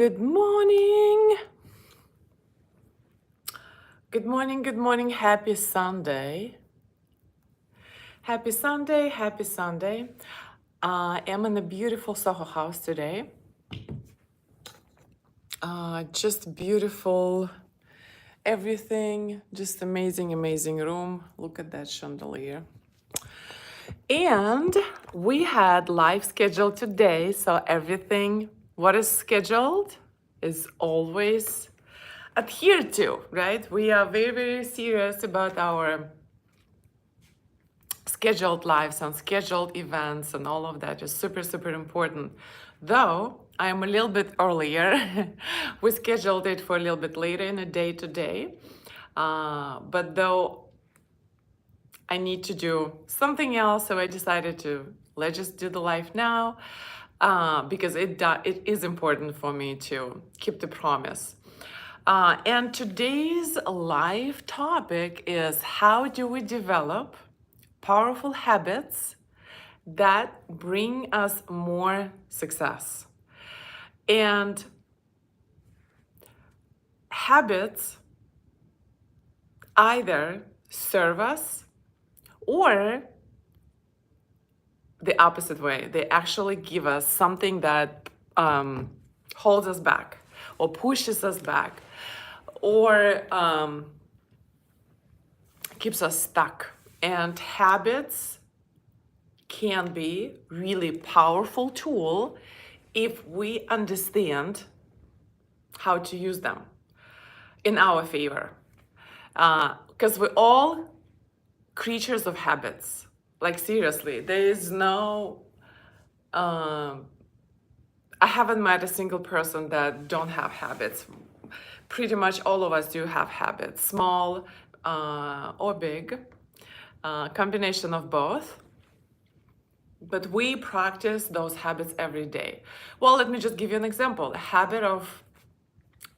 Good morning. Good morning. Good morning. Happy Sunday. Happy Sunday. Happy Sunday. I am in a beautiful Soho house today. Just beautiful everything. Just amazing, amazing room. Look at that chandelier. And we had live scheduled today, so everything what is scheduled is always adhered to, right? We are very, very serious about our scheduled lives and scheduled events and all of that is super, super important. Though I am a little bit earlier, we scheduled it for a little bit later in the day today. But though I need to do something else, so I decided to let's just do the live now because it is important for me to keep the promise. And today's live topic is how do we develop powerful habits that bring us more success. And habits either serve us or the opposite way. They actually give us something that holds us back or pushes us back or keeps us stuck. And habits can be really powerful tool if we understand how to use them in our favor. Because we're all creatures of habits. Like seriously, there is no, I haven't met a single person that don't have habits. Pretty much all of us do have habits, small or big, combination of both. But we practice those habits every day. Well, let me just give you an example. A habit of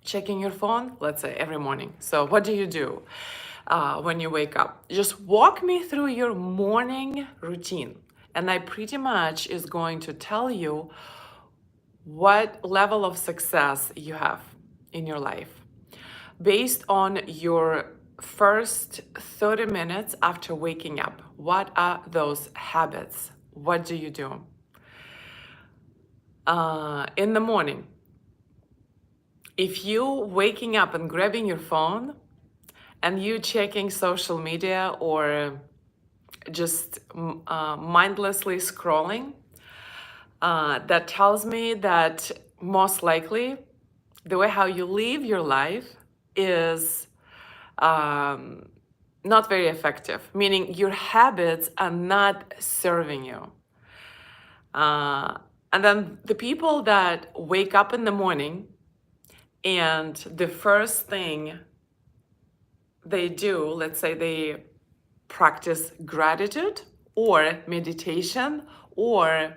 checking your phone, let's say every morning. So what do you do when you wake up? Just walk me through your morning routine. And I pretty much is going to tell you what level of success you have in your life based on your first 30 minutes after waking up. What are those habits? What do you do? In the morning, if you waking up and grabbing your phone and you checking social media or just mindlessly scrolling, that tells me that most likely the way how you live your life is not very effective, meaning your habits are not serving you. And then the people that wake up in the morning and the first thing they do, let's say they practice gratitude or meditation or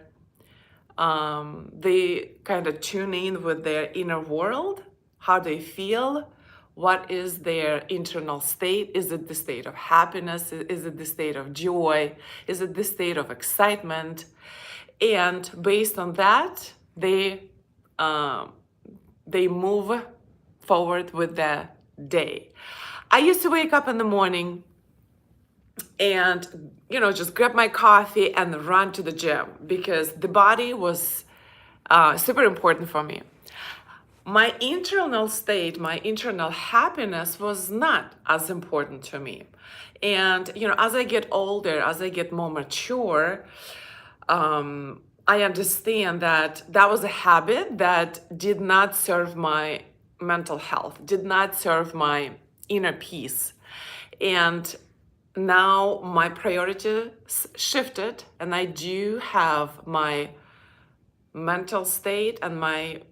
they kind of tune in with their inner world, how they feel, what is their internal state. Is it the state of happiness? Is it the state of joy? Is it the state of excitement? And based on that, they move forward with the day. I used to wake up in the morning and just grab my coffee and run to the gym because the body was super important for me. My internal state, my internal happiness was not as important to me. And as I get older, as I get more mature, I understand that that was a habit that did not serve my mental health, did not serve my inner peace. And now my priorities shifted, and I do have my mental state and my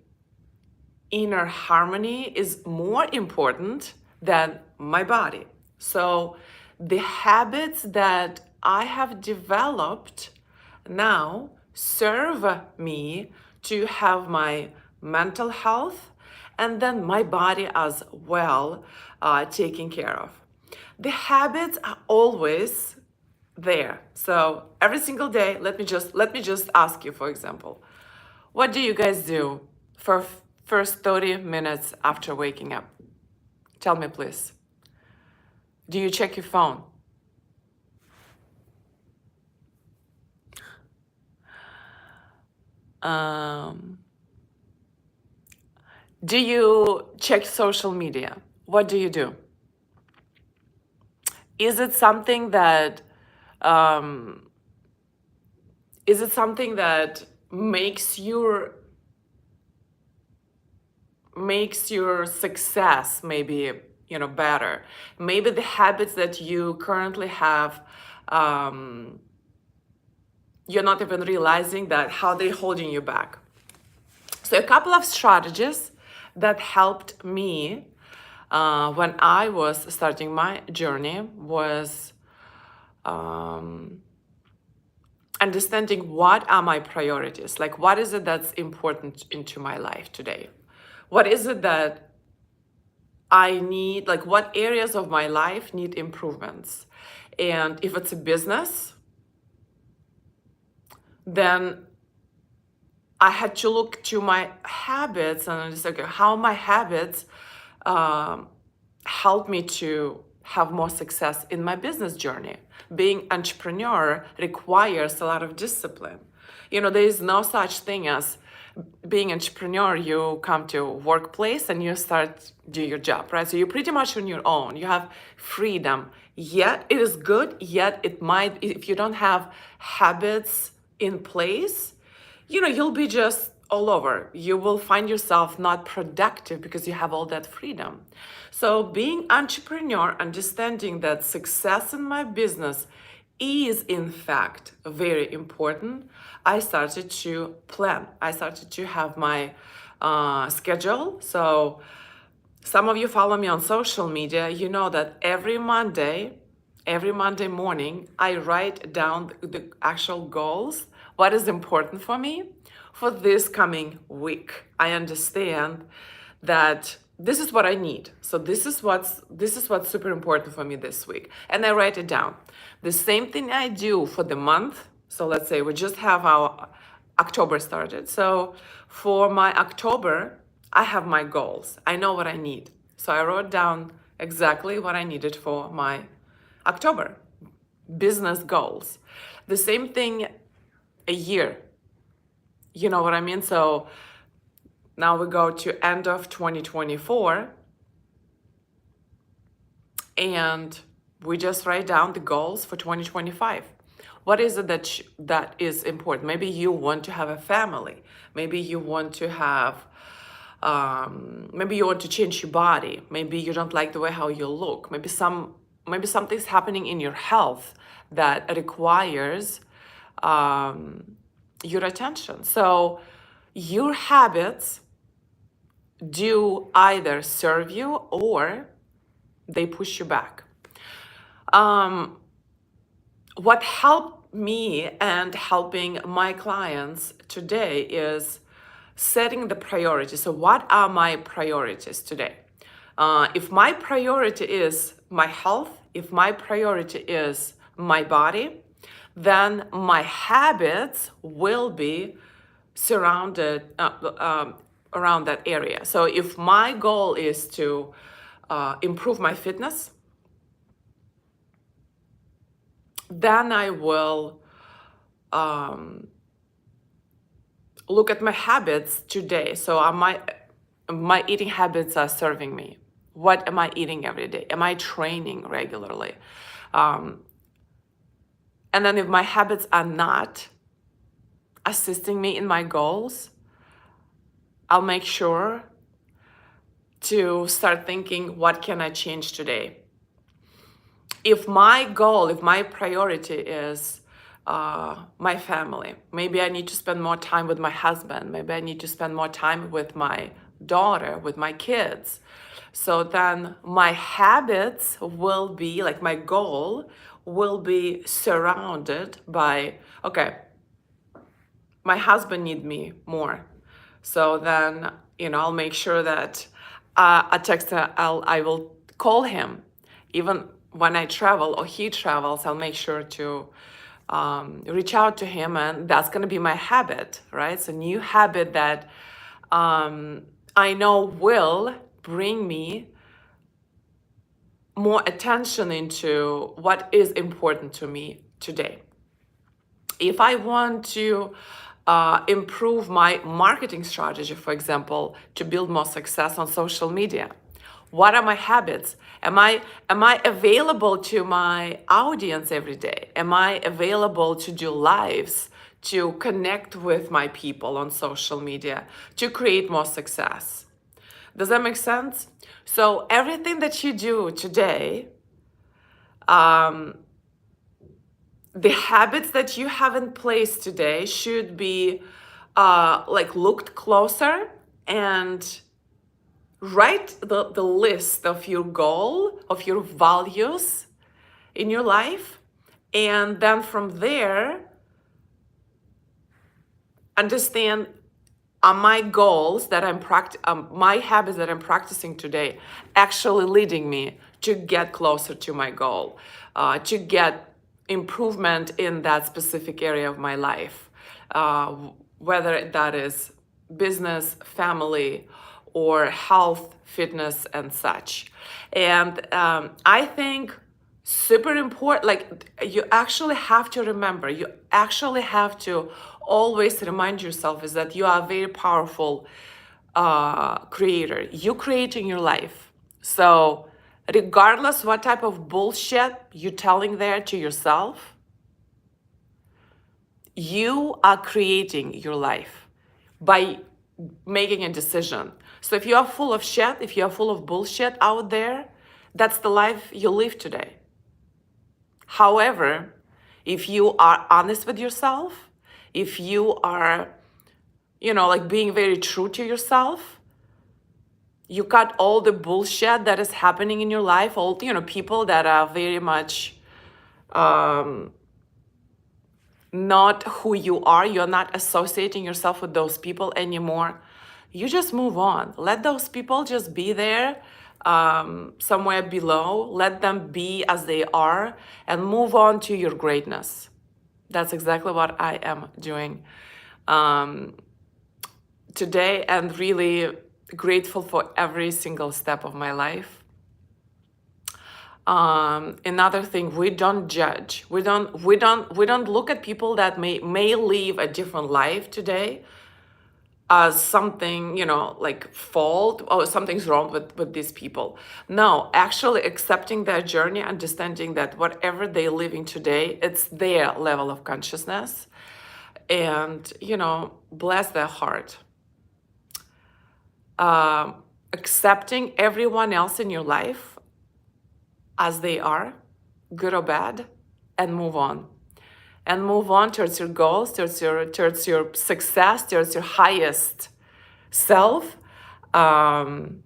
inner harmony is more important than my body. So the habits that I have developed now serve me to have my mental health and then my body as well taken care of. The habits are always there. So every single day, let me just ask you, for example, what do you guys do for first 30 minutes after waking up? Tell me, please. Do you check your phone? Do you check social media? What do you do? Is it something that makes your success maybe better? Maybe the habits that you currently have, you're not even realizing that how they're holding you back. So a couple of strategies that helped me when I was starting my journey was understanding what are my priorities. Like, what is it that's important into my life today? What is it that I need, like what areas of my life need improvements? And if it's a business, then I had to look to my habits and understand, okay, how my habits help me to have more success in my business journey. Being entrepreneur requires a lot of discipline. There is no such thing as being entrepreneur. You come to workplace and you start do your job, right? So you're pretty much on your own. You have freedom. Yet it is good. Yet it might, if you don't have habits in place, you'll be just all over. You will find yourself not productive because you have all that freedom. So being entrepreneur, understanding that success in my business is in fact very important, I started to plan. I started to have my schedule. So some of you follow me on social media, you know that every Monday morning, I write down the actual goals, what is important for me for this coming week. I understand that this is what I need. So this is what's super important for me this week. And I write it down. The same thing I do for the month. So let's say we just have our October started. So for my October, I have my goals. I know what I need. So I wrote down exactly what I needed for my October business goals. The same thing a year. You know what I mean? So now we go to end of 2024 and we just write down the goals for 2025. What is it that is important? Maybe you want to have a family. Maybe you want to have maybe you want to change your body. Maybe you don't like the way how you look. Maybe something's happening in your health that requires your attention. So your habits do either serve you or they push you back. What helped me and helping my clients today is setting the priorities. So what are my priorities today? If my priority is my health, if my priority is my body, then my habits will be surrounded around that area. So if my goal is to improve my fitness, then I will look at my habits today. So my eating habits are serving me. What am I eating every day? Am I training regularly? And then if my habits are not assisting me in my goals, I'll make sure to start thinking, what can I change today? If my goal, if my priority is my family, maybe I need to spend more time with my husband, maybe I need to spend more time with my daughter, with my kids. So then my habits will be, like my goal will be surrounded by, okay, my husband needs me more. So then, I'll make sure that I will call him. Even when I travel or he travels, I'll make sure to reach out to him, and that's going to be my habit, right? It's a new habit that I know will bring me more attention into what is important to me today. If I want to improve my marketing strategy, for example, to build more success on social media, what are my habits? Am I available to my audience every day? Am I available to do lives, to connect with my people on social media, to create more success? Does that make sense? So everything that you do today, the habits that you have in place today should be like looked closer and write the list of your goal, of your values in your life. And then from there, understand, are my goals that my habits that I'm practicing today actually leading me to get closer to my goal, to get improvement in that specific area of my life, whether that is business, family, or health, fitness, and such. And I think super important, like you actually have to remember, you actually have to always remind yourself is that you are a very powerful creator. You creating your life. So regardless what type of bullshit you're telling there to yourself, you are creating your life by making a decision. So if you are full of shit, if you are full of bullshit out there, that's the life you live today. However, if you are honest with yourself, if you are, like being very true to yourself, you cut all the bullshit that is happening in your life, all, people that are very much not who you are, you're not associating yourself with those people anymore. You just move on. Let those people just be there somewhere below. Let them be as they are and move on to your greatness. That's exactly what I am doing today, and really grateful for every single step of my life. Another thing, we don't judge. We don't look at people that may live a different life today as something, like fault or something's wrong with these people. No, actually accepting their journey, understanding that whatever they're living today, it's their level of consciousness, and bless their heart. Accepting everyone else in your life as they are, good or bad, and move on. And move on towards your goals, towards your success, towards your highest self. And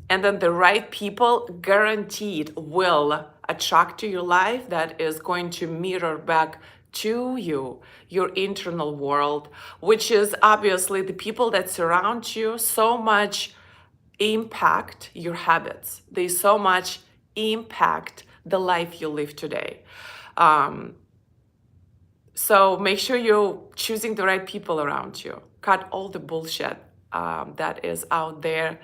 then the right people guaranteed will attract to your life that is going to mirror back to you, your internal world, which is obviously the people that surround you so much impact your habits. They so much impact the life you live today. So make sure you're choosing the right people around you. Cut all the bullshit that is out there.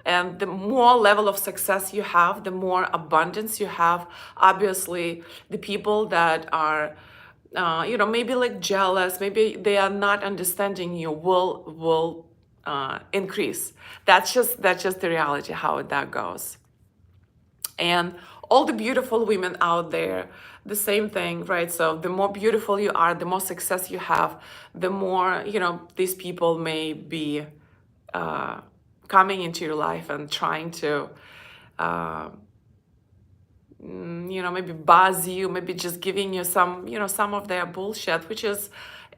And the more level of success you have, the more abundance you have. Obviously, the people that are, maybe like jealous, maybe they are not understanding you, will increase. That's just the reality how that goes. And all the beautiful women out there, the same thing, right? So the more beautiful you are, the more success you have, the more these people may be coming into your life and trying to maybe buzz you, maybe just giving you some of their bullshit, which is,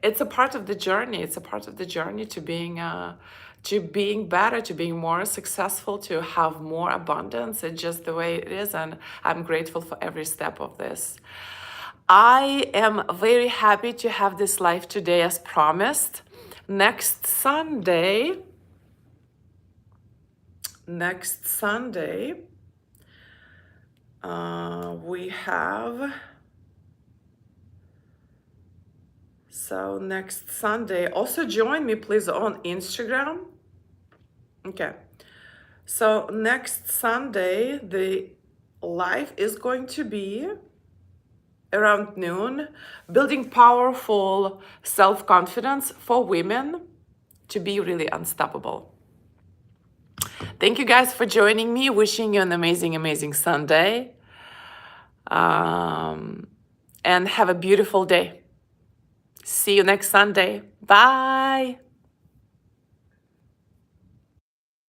it's a part of the journey. It's a part of the journey to being better, to being more successful, to have more abundance. It's just the way it is, and I'm grateful for every step of this. I am very happy to have this live today as promised. Next Sunday, we have, so next Sunday, also join me please on Instagram. Okay. So next Sunday, the live is going to be around noon, building powerful self-confidence for women to be really unstoppable. Thank you guys for joining me. Wishing you an amazing, amazing Sunday. And have a beautiful day. See you next Sunday. Bye.